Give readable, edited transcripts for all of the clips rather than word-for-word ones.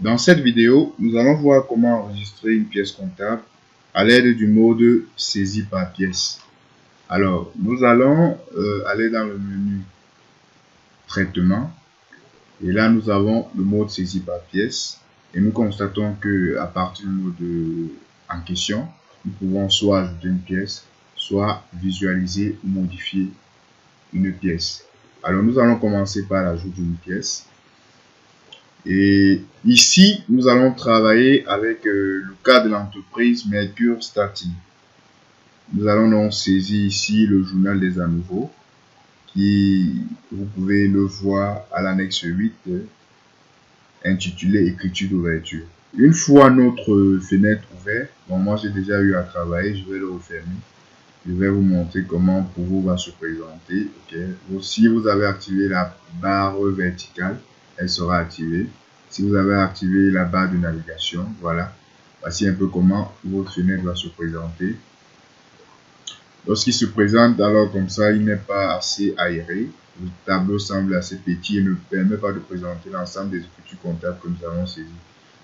Dans cette vidéo, nous allons voir comment enregistrer une pièce comptable à l'aide du mode saisie par pièce. Alors, nous allons aller dans le menu traitement et là nous avons le mode saisie par pièce et nous constatons que à partir du mode en question, nous pouvons soit ajouter une pièce, soit visualiser ou modifier une pièce. Alors, nous allons commencer par l'ajout d'une pièce. Et ici, nous allons travailler avec le cas de l'entreprise Mercure Stating. Nous allons donc saisir ici le journal des à nouveau, qui vous pouvez le voir à l'annexe 8, intitulé écriture d'ouverture. Une fois notre fenêtre ouverte, bon, moi j'ai déjà eu à travailler, je vais le refermer. Je vais vous montrer comment pour vous va se présenter. Si vous avez activé la barre verticale, elle sera activée. Si vous avez activé la barre de navigation, voilà. Voici un peu comment votre fenêtre va se présenter. Lorsqu'il se présente, alors comme ça, il n'est pas assez aéré. Le tableau semble assez petit et ne permet pas de présenter l'ensemble des écritures comptables que nous avons saisies.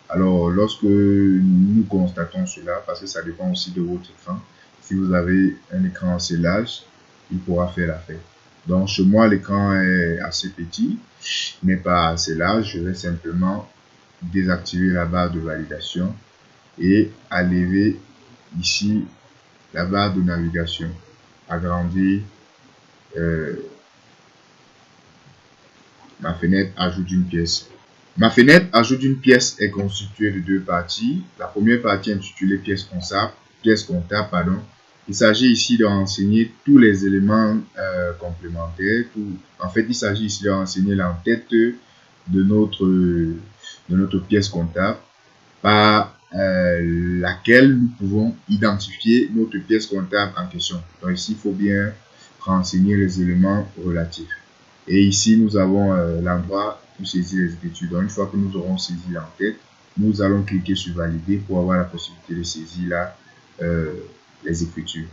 Alors, lorsque nous constatons cela, parce que ça dépend aussi de votre écran, si vous avez un écran assez large, il pourra faire l'affaire. Donc, chez moi, l'écran est assez petit, mais pas assez large. Je vais simplement désactiver la barre de validation et enlever ici la barre de navigation. Agrandir ma fenêtre ajoute une pièce. Ma fenêtre ajoute une pièce est constituée de deux parties. La première partie intitulée pièce comptable, pardon. Il s'agit ici de renseigner tous les éléments complémentaires. En fait, il s'agit ici de renseigner l'entête de notre pièce comptable par laquelle nous pouvons identifier notre pièce comptable en question. Donc ici, il faut bien renseigner les éléments relatifs. Et ici, nous avons l'endroit pour saisir les écritures. Donc, une fois que nous aurons saisi l'entête, nous allons cliquer sur valider pour avoir la possibilité de saisir là, les écritures.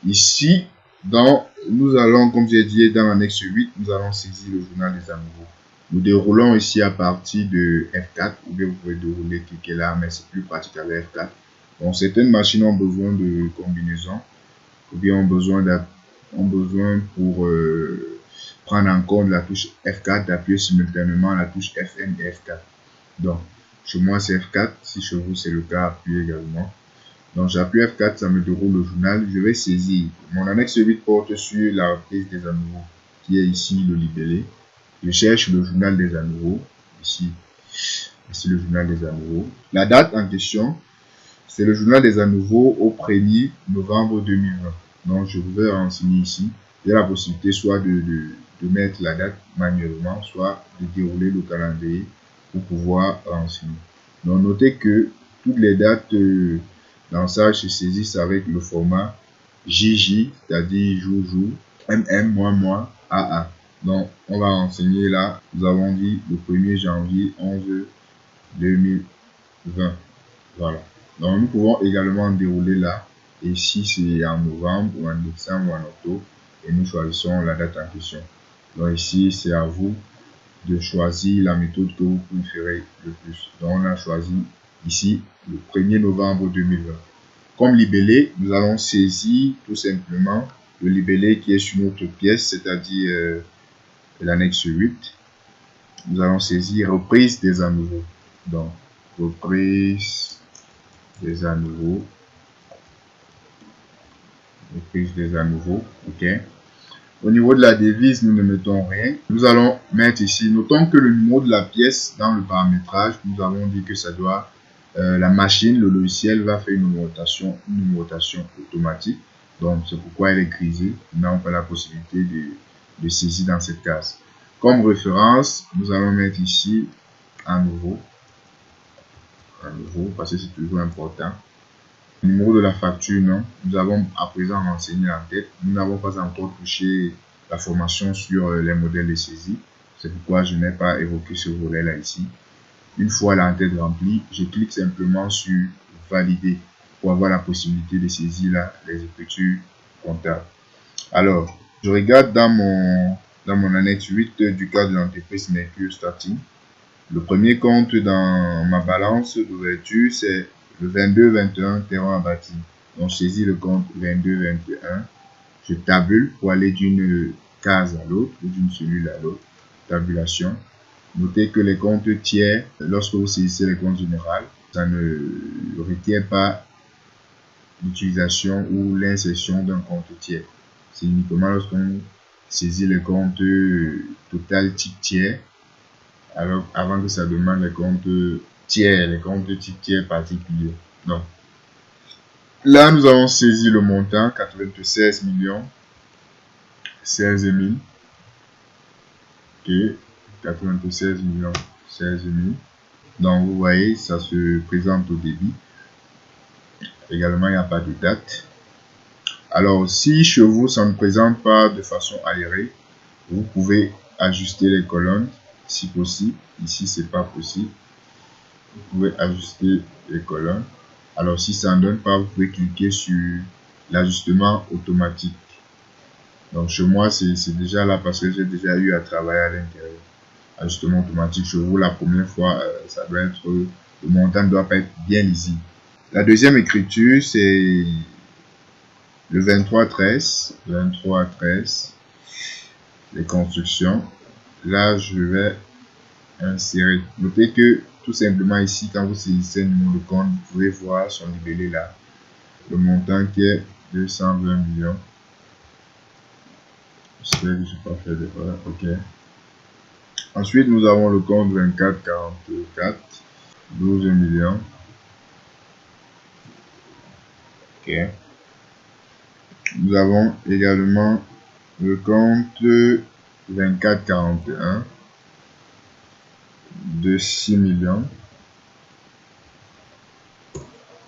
Ici, nous allons, comme j'ai dit, dans l'annexe 8, nous allons saisir le journal des à nouveau. Nous déroulons ici à partir de F4, ou bien vous pouvez dérouler, cliquer là, mais c'est plus pratique avec F4. Donc, certaines machines ont besoin de combinaison, ou bien ont besoin pour prendre en compte la touche F4, d'appuyer simultanément la touche Fn et F4. Donc, chez moi c'est F4, si chez vous c'est le cas, appuyez également. Donc, j'appuie F4, ça me déroule le journal. Je vais saisir. Mon annexe 8 porte sur la reprise des à nouveau, qui est ici le libellé. Je cherche le journal des à nouveau, ici le journal des à nouveau. La date en question, c'est le journal des à nouveau au 1er novembre 2020. Donc, je vais renseigner ici. Il y a la possibilité soit de mettre la date manuellement, soit de dérouler le calendrier pour pouvoir renseigner. Donc, notez que toutes les dates dans ça se saisissent avec le format JJ, c'est-à-dire jour, mois, AA. Donc, on va renseigner là, nous avons dit le 1er janvier 11 2020. Voilà. Donc, nous pouvons également dérouler là. Et si c'est en novembre ou en décembre ou en octobre, et nous choisissons la date en question. Donc, ici, c'est à vous de choisir la méthode que vous préférez le plus. Donc, on a choisi ici le 1er novembre 2020. Comme libellé, nous allons saisir tout simplement le libellé qui est sur notre pièce, c'est-à-dire l'annexe 8. Nous allons saisir reprise des à nouveau. Donc, reprise des à nouveau. Reprise des à nouveau. OK. Au niveau de la devise, nous ne mettons rien. Nous allons mettre ici, notons que le numéro de la pièce dans le paramétrage, nous avons dit que ça doit, la machine, le logiciel va faire une numérotation automatique. Donc, c'est pourquoi elle est grisée. Nous n'avons pas la possibilité de saisir dans cette case. Comme référence, nous allons mettre ici à nouveau, parce que c'est toujours important. Le numéro de la facture, non. Nous avons à présent renseigné l'entête. Nous n'avons pas encore touché la formation sur les modèles de saisie. C'est pourquoi je n'ai pas évoqué ce volet-là ici. Une fois l'entête remplie, je clique simplement sur valider pour avoir la possibilité de saisir là, les écritures comptables. Alors, je regarde dans mon annexe 8 du cas de l'entreprise Mercure Stating. Le premier compte dans ma balance d'ouverture, c'est le 22-21 terrain à bâtir. On saisit le compte 22-21. Je tabule pour aller d'une case à l'autre ou d'une cellule à l'autre. Tabulation. Notez que les comptes tiers, lorsque vous saisissez les comptes généraux, ça ne retient pas l'utilisation ou l'insertion d'un compte tiers. C'est uniquement lorsqu'on saisit le compte total type tiers, alors avant que ça demande les comptes tiers, les comptes type tiers particuliers. Donc, là, nous avons saisi le montant 96 millions 16 000. Ok, 96 millions 16 000. Donc, vous voyez, ça se présente au débit. Également, il n'y a pas de date. Alors, si chez vous, ça ne présente pas de façon aérée, vous pouvez ajuster les colonnes si possible. Ici, c'est pas possible. Vous pouvez ajuster les colonnes. Alors, si ça ne donne pas, vous pouvez cliquer sur l'ajustement automatique. Donc, chez moi, c'est déjà là parce que j'ai déjà eu à travailler à l'intérieur. Ajustement automatique, chez vous, la première fois, ça doit être, le montant ne doit pas être bien lisible. La deuxième écriture, c'est le 23-13. 23-13. Les constructions. Là, je vais insérer. Notez que tout simplement ici, quand vous saisissez le numéro de compte, vous pouvez voir son libellé là. Le montant qui est 220 millions. J'espère que je n'ai pas fait d'erreur. Ok. Ensuite, nous avons le compte 24-44. 12 millions. Ok. Nous avons également le compte 24-41 de 6 millions.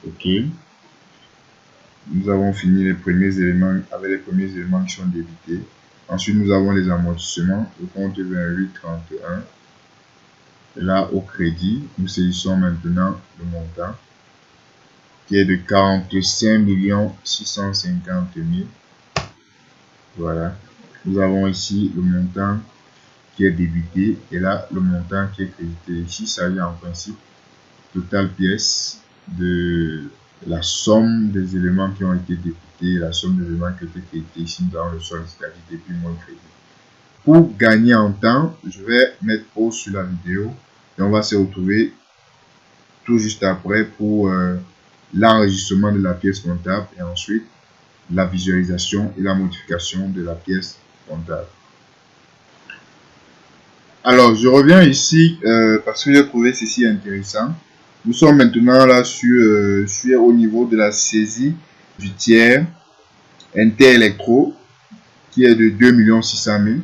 Ok. Nous avons fini les premiers éléments avec les premiers éléments qui sont débités. Ensuite, nous avons les amortissements. Le compte 28-31. Et là, au crédit, nous saisissons maintenant le montant qui est de 45 650 000. Voilà. Nous avons ici le montant qui est débité et là, le montant qui est crédité. Ici, ça vient en principe total pièce de la somme des éléments qui ont été débités, la somme des éléments qui ont été crédités. Ici, nous avons le solde, c'est-à-dire débit moins crédit. Pour gagner en temps, je vais mettre pause sur la vidéo et on va se retrouver tout juste après pour l'enregistrement de la pièce comptable et ensuite la visualisation et la modification de la pièce comptable. Alors, je reviens ici parce que j'ai trouvé ceci intéressant. Nous sommes maintenant là sur au niveau de la saisie du tiers Interélectro qui est de 2 600 000.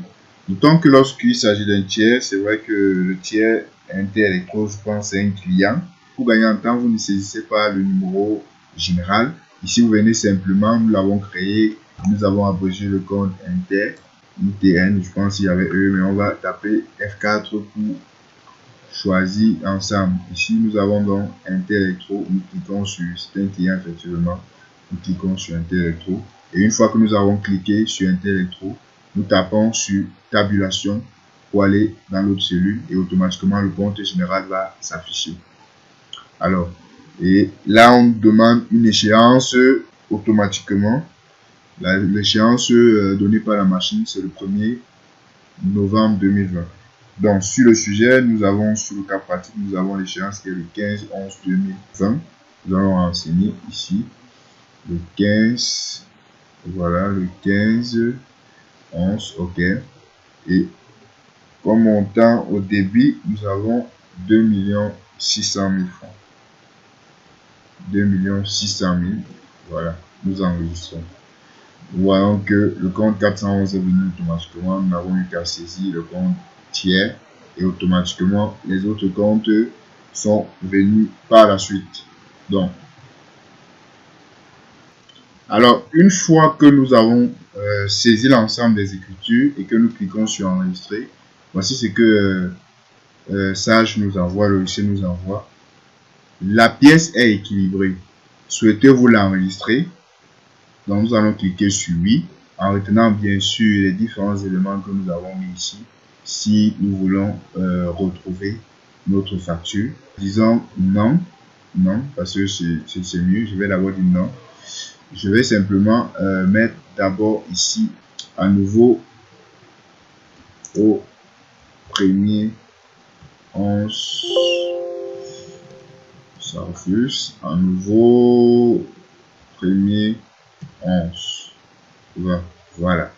D'autant que lorsqu'il s'agit d'un tiers, c'est vrai que le tiers Interélectro, je pense, c'est un client. Pour gagner en temps, vous ne saisissez pas le numéro général. Ici, vous venez simplement, nous l'avons créé, nous avons abrégé le compte Inter, ITN, je pense qu'il y avait eux, mais on va taper F4 pour choisir ensemble. Ici, nous avons donc Interélectro, nous cliquons sur, c'est un client effectivement, nous cliquons sur Interélectro. Et une fois que nous avons cliqué sur Interélectro, nous tapons sur tabulation pour aller dans l'autre cellule et automatiquement le compte général va s'afficher. Alors, et là on demande une échéance automatiquement. L'échéance donnée par la machine, c'est le 1er novembre 2020. Donc, sur le sujet, nous avons, sur le cas pratique, nous avons l'échéance qui est le 15-11-2020. Nous allons renseigner ici le 15, voilà, le 15, 11, ok. Et comme montant au débit, nous avons 2 600 000 francs. 2 600 000, voilà, nous enregistrons. Nous voyons que le compte 411 est venu automatiquement, nous n'avons eu qu'à saisir le compte tiers et automatiquement les autres comptes sont venus par la suite. Donc, alors une fois que nous avons saisi l'ensemble des écritures et que nous cliquons sur enregistrer, voici ce que Sage nous envoie, le logiciel nous envoie. La pièce est équilibrée. Souhaitez-vous l'enregistrer? Donc nous allons cliquer sur oui, en retenant bien sûr les différents éléments que nous avons mis ici, si nous voulons retrouver notre facture. Disons non, non, parce que c'est mieux. Je vais d'abord dire non. Je vais simplement mettre d'abord ici à nouveau au 1er 11. Ça refuse. À nouveau 1er 11 20. Voilà.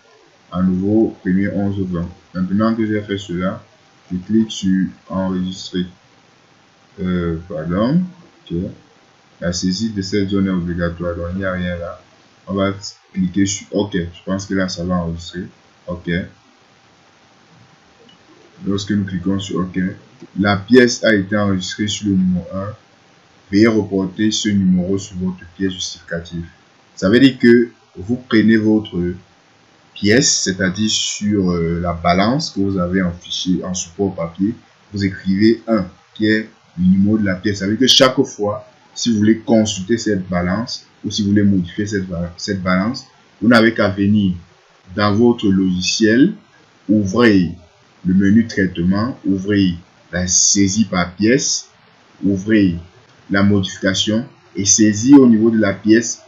À nouveau 1er 11 20. Maintenant que j'ai fait cela, je clique sur enregistrer. Pardon. Ok. La saisie de cette zone est obligatoire, donc il n'y a rien là. On va cliquer sur OK. Je pense que là, ça va enregistrer. OK. Lorsque nous cliquons sur OK, la pièce a été enregistrée sur le numéro 1. Veuillez reporter ce numéro sur votre pièce justificative. Ça veut dire que vous prenez votre pièce, c'est-à-dire sur la balance que vous avez en fichier, en support papier, vous écrivez 1, qui est le numéro de la pièce. Ça veut dire que chaque fois, si vous voulez consulter cette balance, ou si vous voulez modifier cette balance, vous n'avez qu'à venir dans votre logiciel, ouvrez le menu traitement, ouvrez la saisie par pièce, ouvrez la modification et saisir au niveau de la pièce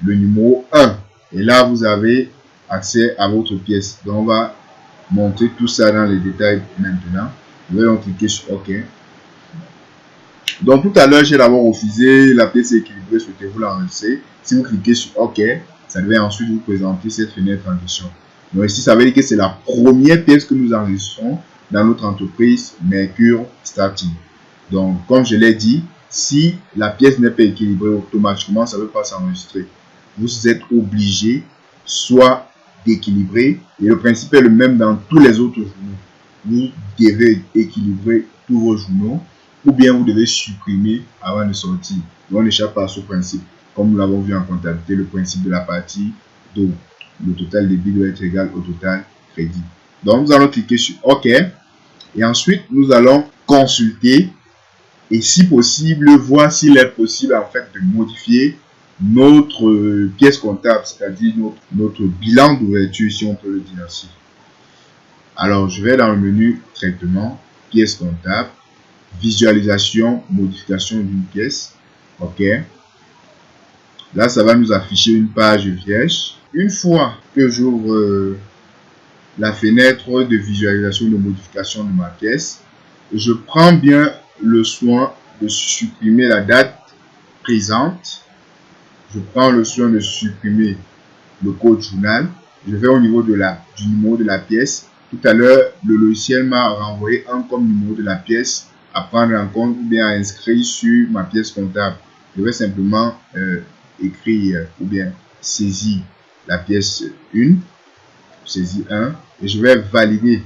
le numéro 1. Et là, vous avez accès à votre pièce. Donc, on va montrer tout ça dans les détails maintenant. Je vais donc cliquer sur OK. Donc, tout à l'heure, j'ai d'abord refusé la pièce équilibrée. Souhaitez-vous l'enregistrer? Si vous cliquez sur OK, ça devait ensuite vous présenter cette fenêtre en question. Donc, ici, ça veut dire que c'est la première pièce que nous enregistrons dans notre entreprise Mercure Starting. Donc, comme je l'ai dit, si la pièce n'est pas équilibrée automatiquement, ça ne veut pas s'enregistrer. Vous êtes obligé soit d'équilibrer, et le principe est le même dans tous les autres journaux. Vous devez équilibrer tous vos journaux, ou bien vous devez supprimer avant de sortir. Donc, on n'échappe pas à ce principe. Comme nous l'avons vu en comptabilité, le principe de la partie dont le total débit doit être égal au total crédit. Donc, nous allons cliquer sur OK. Et ensuite, nous allons consulter et si possible, voir s'il est possible en fait de modifier notre pièce comptable, c'est-à-dire notre bilan d'ouverture, si on peut le dire ainsi. Alors, je vais dans le menu traitement, pièce comptable, visualisation, modification d'une pièce. OK. Là, ça va nous afficher une page vierge. Une fois que j'ouvre la fenêtre de visualisation de modification de ma pièce, je prends bien le soin de supprimer la date présente. Je prends le soin de supprimer le code journal. Je vais au niveau du numéro de la pièce. Tout à l'heure, le logiciel m'a renvoyé un comme numéro de la pièce à prendre en compte ou bien à inscrire sur ma pièce comptable. Je vais simplement écrire ou bien saisir la pièce 1, saisir 1 et je vais valider.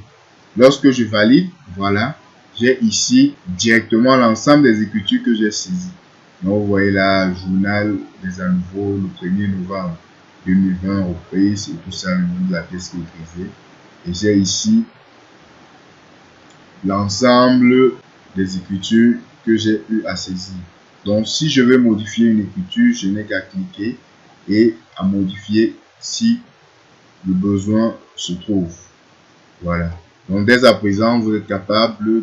Lorsque je valide, voilà, j'ai ici directement l'ensemble des écritures que j'ai saisies. Donc, vous voyez là, journal des nouveaux, le 1er novembre 2020, reprise et tout ça, le nom de la pièce qui est créée. Et j'ai ici l'ensemble des écritures que j'ai eu à saisir. Donc, si je veux modifier une écriture, je n'ai qu'à cliquer et à modifier si le besoin se trouve. Voilà. Donc, dès à présent, vous êtes capable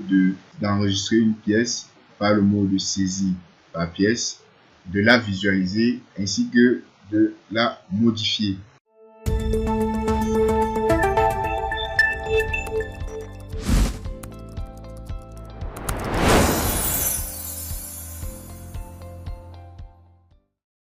d'enregistrer une pièce par le mot de saisie par pièce, de la visualiser ainsi que de la modifier.